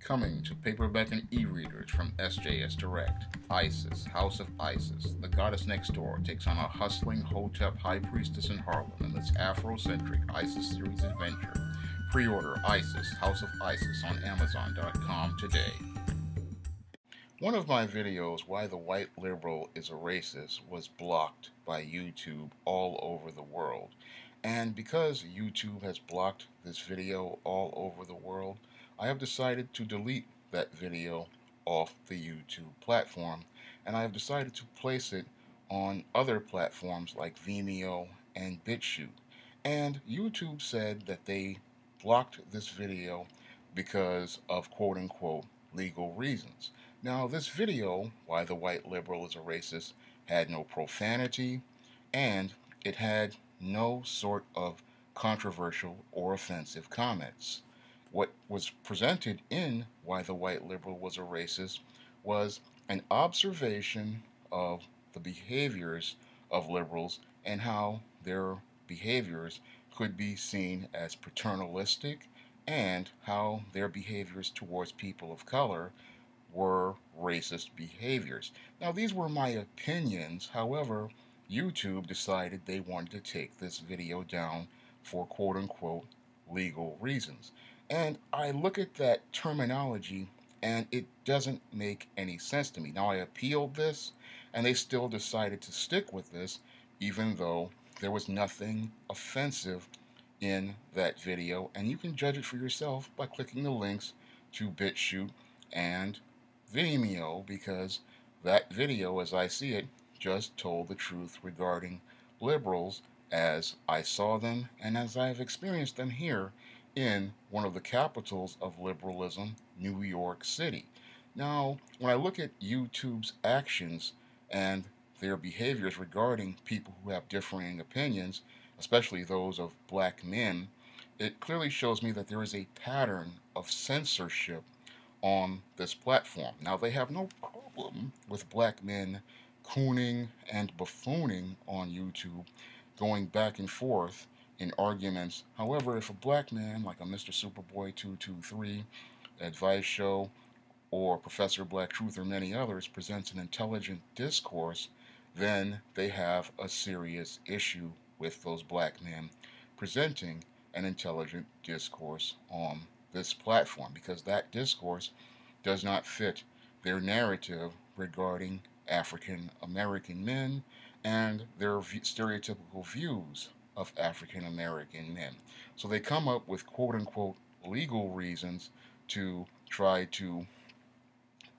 Coming to paperback and e-readers from SJS Direct, Isis, House of Isis, the goddess next door takes on a hustling Hotep high priestess in Harlem in this Afrocentric Isis series adventure. Pre-order Isis, House of Isis on Amazon.com today. One of my videos, Why the White Liberal is a Racist, was blocked by YouTube all over the world. And because YouTube has blocked this video all over the world, I have decided to delete that video off the YouTube platform, and I have decided to place it on other platforms like Vimeo and BitChute. And YouTube said that they blocked this video because of quote-unquote legal reasons. Now, this video, Why the White Liberal is a Racist, had no profanity, and it had no sort of controversial or offensive comments. What was presented in Why the White Liberal was a Racist was an observation of the behaviors of liberals and how their behaviors could be seen as paternalistic and how their behaviors towards people of color were racist behaviors. Now, these were my opinions. However, YouTube decided they wanted to take this video down for quote-unquote legal reasons. And I look at that terminology and it doesn't make any sense to me. Now, I appealed this and they still decided to stick with this even though there was nothing offensive in that video. And you can judge it for yourself by clicking the links to BitChute and Vimeo, because that video, as I see it, just told the truth regarding liberals as I saw them and as I have experienced them here in one of the capitals of liberalism, New York City. Now, when I look at YouTube's actions and their behaviors regarding people who have differing opinions, especially those of black men, it clearly shows me that there is a pattern of censorship on this platform. Now, they have no problem with black men cooning and buffooning on YouTube, going back and forth in arguments. However, if a black man like a Mr. Superboy 223, Advice Show, or Professor Black Truth, or many others presents an intelligent discourse, then they have a serious issue with those black men presenting an intelligent discourse on this platform, because that discourse does not fit their narrative regarding African American men and their stereotypical views of African American men. So they come up with quote unquote legal reasons to try to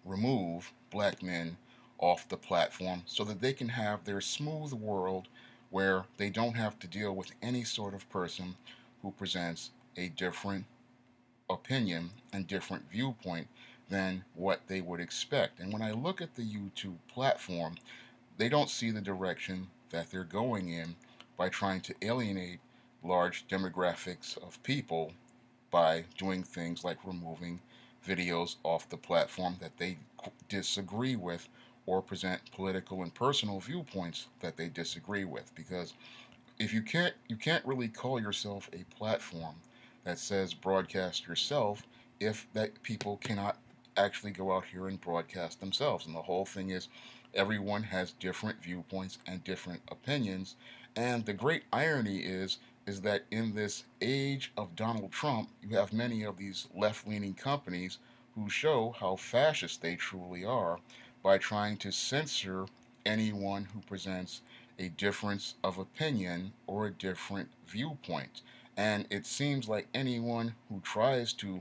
remove black men off the platform so that they can have their smooth world where they don't have to deal with any sort of person who presents a different opinion and different viewpoint than what they would expect. And when I look at the YouTube platform, they don't see the direction that they're going in by trying to alienate large demographics of people by doing things like removing videos off the platform that they disagree with, or present political and personal viewpoints that they disagree with. Because if you can't really call yourself a platform that says broadcast yourself if that people cannot actually go out here and broadcast themselves. And the whole thing is everyone has different viewpoints and different opinions. And the great irony is that in this age of Donald Trump, you have many of these left-leaning companies who show how fascist they truly are by trying to censor anyone who presents a difference of opinion or a different viewpoint. And it seems like anyone who tries to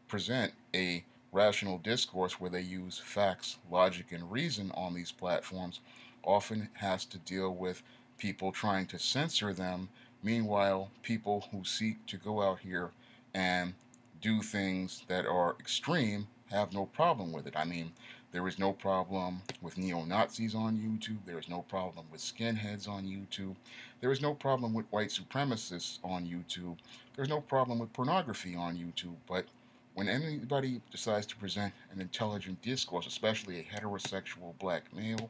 present a rational discourse where they use facts, logic, and reason on these platforms often has to deal with people trying to censor them. Meanwhile, people who seek to go out here and do things that are extreme have no problem with it. I mean, there is no problem with neo-Nazis on YouTube. There is no problem with skinheads on YouTube. There is no problem with white supremacists on YouTube. There's no problem with pornography on YouTube. But when anybody decides to present an intelligent discourse, especially a heterosexual black male,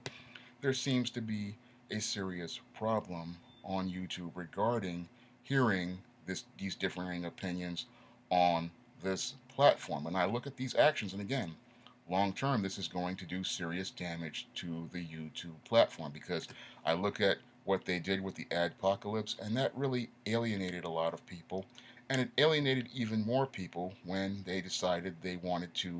there seems to be a serious problem on YouTube regarding hearing these differing opinions on this platform. And I look at these actions, and again, long term, this is going to do serious damage to the YouTube platform, because I look at what they did with the adpocalypse, and that really alienated a lot of people. And it alienated even more people when they decided they wanted to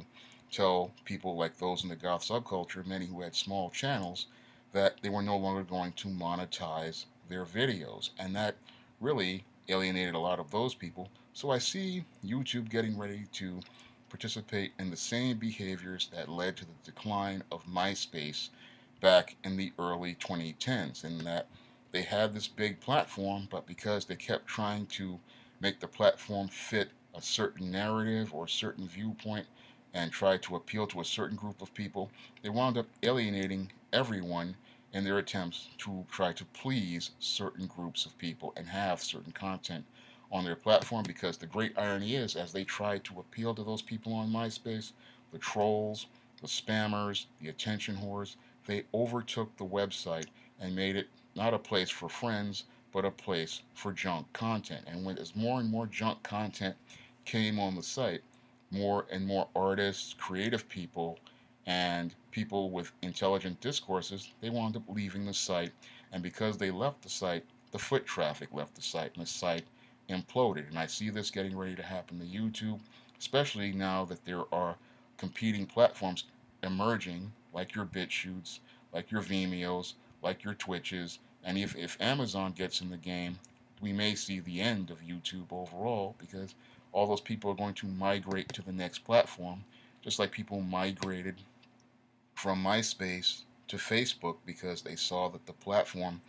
tell people like those in the goth subculture, many who had small channels, that they were no longer going to monetize their videos. And that really alienated a lot of those people. So I see YouTube getting ready to participate in the same behaviors that led to the decline of MySpace back in the early 2010s, in that they had this big platform, but because they kept trying to make the platform fit a certain narrative or a certain viewpoint and try to appeal to a certain group of people, they wound up alienating everyone in their attempts to try to please certain groups of people and have certain content on their platform. Because the great irony is, as they tried to appeal to those people on MySpace, the trolls, the spammers, the attention whores, they overtook the website and made it not a place for friends, but a place for junk content. And when as more and more junk content came on the site, more and more artists, creative people, and people with intelligent discourses, they wound up leaving the site. And because they left the site, the foot traffic left the site, and the site imploded. And I see this getting ready to happen to YouTube, especially now that there are competing platforms emerging, like your BitChutes, like your Vimeos, like your Twitches. And if Amazon gets in the game, we may see the end of YouTube overall, because all those people are going to migrate to the next platform, just like people migrated from MySpace to Facebook because they saw that the platform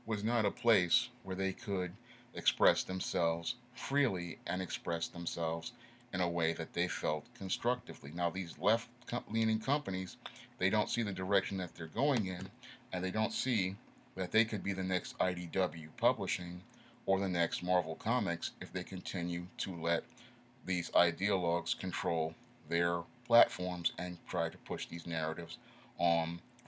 was not a place where they could express themselves freely and express themselves in a way that they felt constructively. Now, these left leaning companies, they don't see the direction that they're going in, and they don't see that they could be the next IDW Publishing or the next Marvel Comics if they continue to let these ideologues control their platforms and try to push these narratives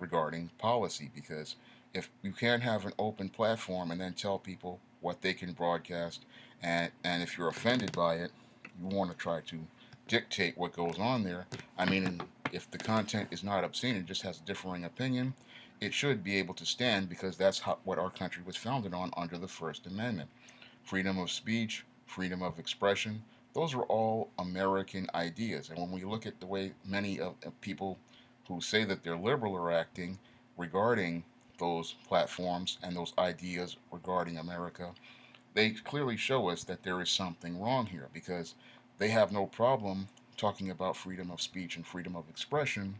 regarding policy. Because if you can't have an open platform and then tell people what they can broadcast, and if you're offended by it, you want to try to dictate what goes on there. I mean, if the content is not obscene and just has a differing opinion, it should be able to stand, because that's what our country was founded on under the First Amendment. Freedom of speech, freedom of expression, those are all American ideas. And when we look at the way many of people who say that they're liberal are acting regarding those platforms and those ideas regarding America, they clearly show us that there is something wrong here, because they have no problem talking about freedom of speech and freedom of expression,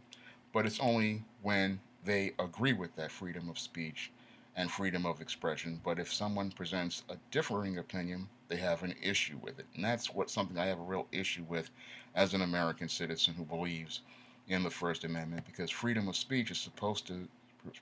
but it's only when they agree with that freedom of speech and freedom of expression. But if someone presents a differing opinion, they have an issue with it. And that's something I have a real issue with as an American citizen who believes in the First Amendment, because freedom of speech is supposed to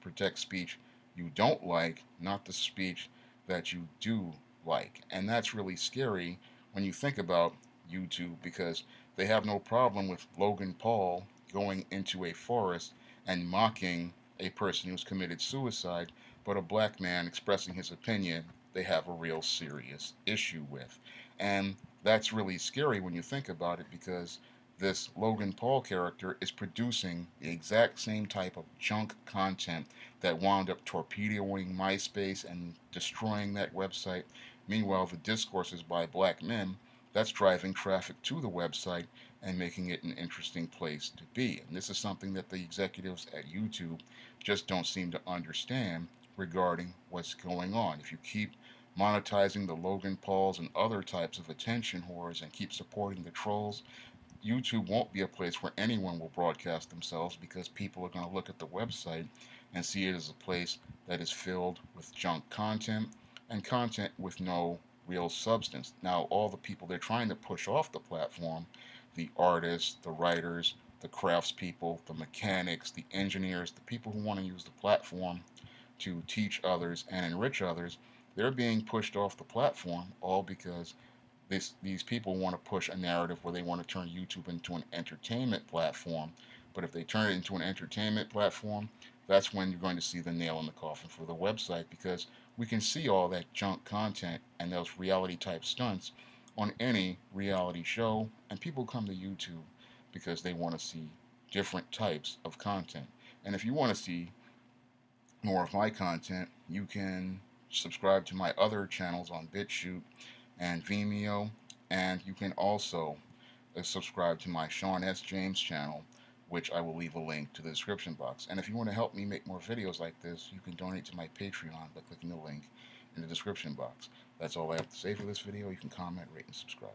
protect speech you don't like, not the speech that you do like. And that's really scary when you think about YouTube, because they have no problem with Logan Paul going into a forest and mocking a person who's committed suicide, but a black man expressing his opinion, they have a real serious issue with. And that's really scary when you think about it, because this Logan Paul character is producing the exact same type of junk content that wound up torpedoing MySpace and destroying that website. Meanwhile, the discourses by black men, that's driving traffic to the website and making it an interesting place to be. And this is something that the executives at YouTube just don't seem to understand regarding what's going on. If you keep monetizing the Logan Pauls and other types of attention whores and keep supporting the trolls, YouTube won't be a place where anyone will broadcast themselves, because people are going to look at the website and see it as a place that is filled with junk content and content with no real substance. Now, all the people they're trying to push off the platform, the artists, the writers, the craftspeople, the mechanics, the engineers, the people who want to use the platform to teach others and enrich others, they're being pushed off the platform, all because these people want to push a narrative where they want to turn YouTube into an entertainment platform. But if they turn it into an entertainment platform, that's when you're going to see the nail in the coffin for the website, because we can see all that junk content and those reality type stunts on any reality show, and people come to YouTube because they want to see different types of content. And if you want to see more of my content, you can subscribe to my other channels on BitChute and Vimeo, and you can also subscribe to my Shawn S. James channel, which I will leave a link to the description box. And if you want to help me make more videos like this, you can donate to my Patreon by clicking the link in the description box. That's all I have to say for this video. You can comment, rate, and subscribe.